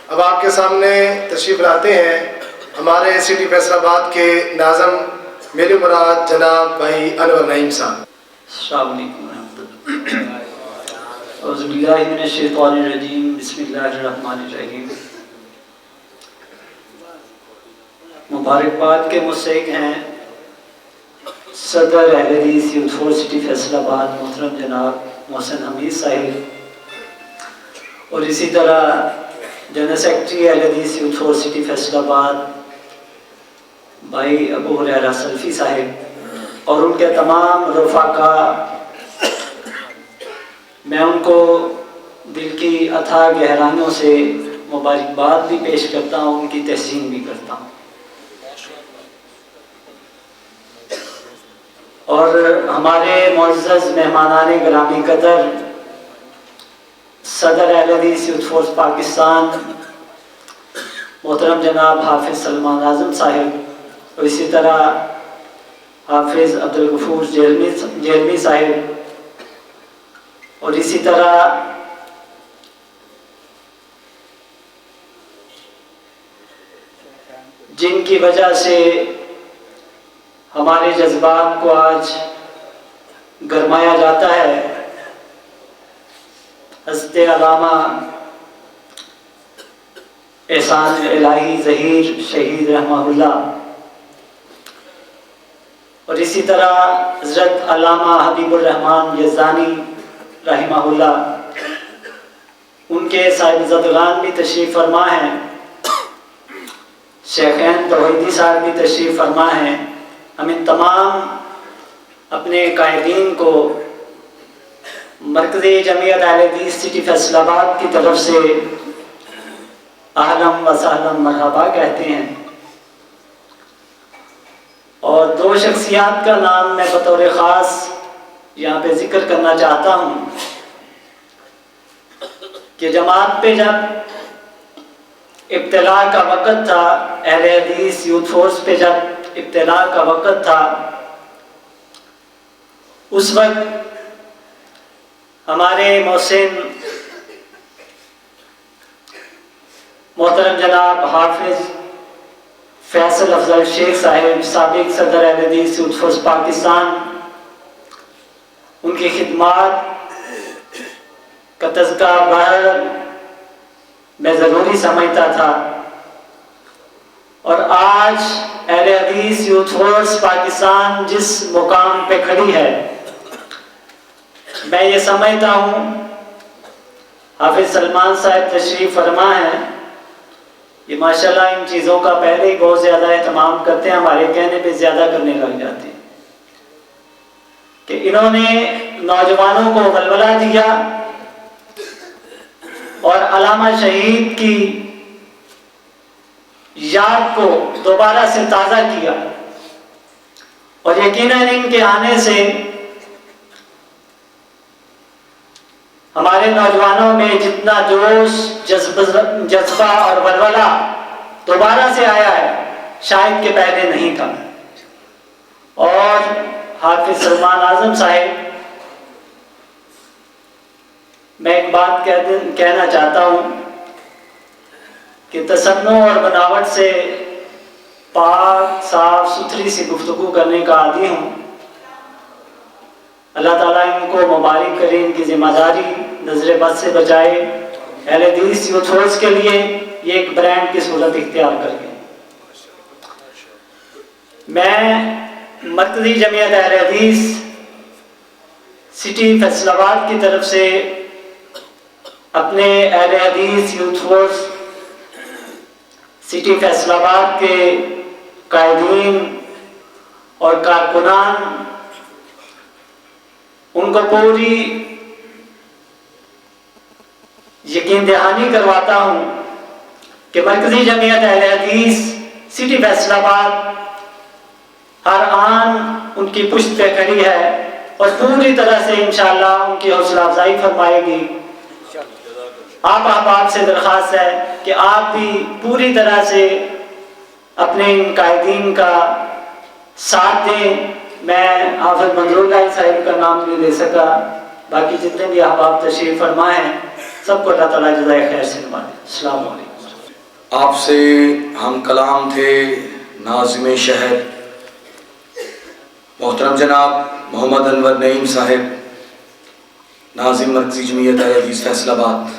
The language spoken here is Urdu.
اب آپ کے سامنے تشریف لاتے ہیں ہمارے سٹی فیصل آباد کے ناظم میرے مراد جناب بھائی انور نعیم صاحب۔ السلام علیکم ورحمۃ اللہ۔ اعوذ باللہ من الشیطان الرجیم، بسم اللہ الرحمن الرحیم۔ مبارکباد کے مستحق ہیں صدر اہل حدیث یوتھ فور سٹی فیصل آباد محترم جناب محسن حمید صاحب، اور اسی طرح جنرل سیکرٹری اہل حدیث یوتھ فور سٹی فیصل آباد بھائی ابو ہریرہ سلفی صاحب اور ان کے تمام رفقا، میں ان کو دل کی اتھاہ گہرائیوں سے مبارکباد بھی پیش کرتا ہوں، ان کی تحسین بھی کرتا ہوں۔ اور ہمارے معزز مہمانان گرامی قدر صدر اہل حدیث یوتھ فورس پاکستان محترم جناب حافظ سلمان اعظم صاحب، اور اسی طرح حافظ عبدالغفور جیلمی صاحب، اور اسی طرح جن کی وجہ سے ہمارے جذبات کو آج گرمایا جاتا ہے، حضرت علامہ احسان الہی ظہیر شہید رحمہ اللہ، اور اسی طرح حضرت علامہ حبیب الرحمن یزدانی رحمہ اللہ، ان کے صاحبزادگان بھی تشریف فرما ہیں، شیخین توحیدی صاحب بھی تشریف فرما ہیں۔ ہم ان تمام اپنے قائدین کو مرکزی جمعیت اہل حدیث سٹی فیصل آباد کی طرف سے اہلا و سہلا مرحبا کہتے ہیں۔ اور دو شخصیات کا نام میں بطور خاص یہاں پہ ذکر کرنا چاہتا ہوں کہ جماعت پہ جب ابتلا کا وقت تھا، اہل حدیث یوتھ فورس پہ جب ابتلا کا وقت تھا، اس وقت ہمارے محسن محترم جناب حافظ فیصل افضل شیخ صاحب، سابق صدر اہل حدیث یوتھ فورس پاکستان، ان کی خدمات کا تذکرہ بہرحال میں ضروری سمجھتا تھا، اور آج اہل حدیث یوتھ فورس پاکستان جس مقام پہ کھڑی ہے، میں یہ سمجھتا ہوں حافظ سلمان صاحب تشریف فرما ہے، یہ ماشاءاللہ ان چیزوں کا پہلے ہی بہت زیادہ اہتمام کرتے ہیں، ہمارے کہنے پہ زیادہ کرنے لگ جاتے ہیں، کہ انہوں نے نوجوانوں کو ولولہ دیا اور علامہ شہید کی یاد کو دوبارہ سے تازہ کیا، اور یقیناً ان کے آنے سے ہمارے نوجوانوں میں جتنا جوش جذبہ اور ولولہ دوبارہ سے آیا ہے شاید کہ پہلے نہیں تھا۔ اور حافظ سلمان اعظم صاحب، میں ایک بات کہنا چاہتا ہوں کہ تصنع اور بناوٹ سے پاک صاف ستھری سی گفتگو کرنے کا عادی ہوں۔ اللہ تعالیٰ ان کو مبارک کرے، ان کی ذمہ داری نظر بد سے بچائے، اہل حدیث یوتھ فورس کے لیے یہ ایک برانڈ کی صورت اختیار کر گئے۔ میں مرکزی جمعیت اہل حدیث سٹی فیصل آباد کی طرف سے اپنے اہل حدیث یوتھ فورس سٹی فیصل آباد کے قائدین اور کارکنان، ان کو پوری یقین دہانی کرواتا ہوں کہ مرکزی جمعیت اہل حدیث سٹی فیصل آباد ہر آن ان کی پشت پہ کھڑی ہے اور پوری طرح سے انشاءاللہ ان کی حوصلہ افزائی فرمائے گی۔ آپ احباب سے درخواست ہے کہ آپ بھی پوری طرح سے اپنے ان قائدین کا ساتھ دیں۔ میں حافظ منظور اللہ صاحب کا نام نہیں لے سکا، باقی جتنے بھی احباب تشریف فرما ہیں سب کو اللہ تعالیٰ جزائے خیر سے نوازے۔ السلام علیکم۔ آپ سے ہم کلام تھے ناظم شہر محترم جناب محمد انور نعیم صاحب، ناظم مرکزی جمعیت اہل حدیث فیصل آباد۔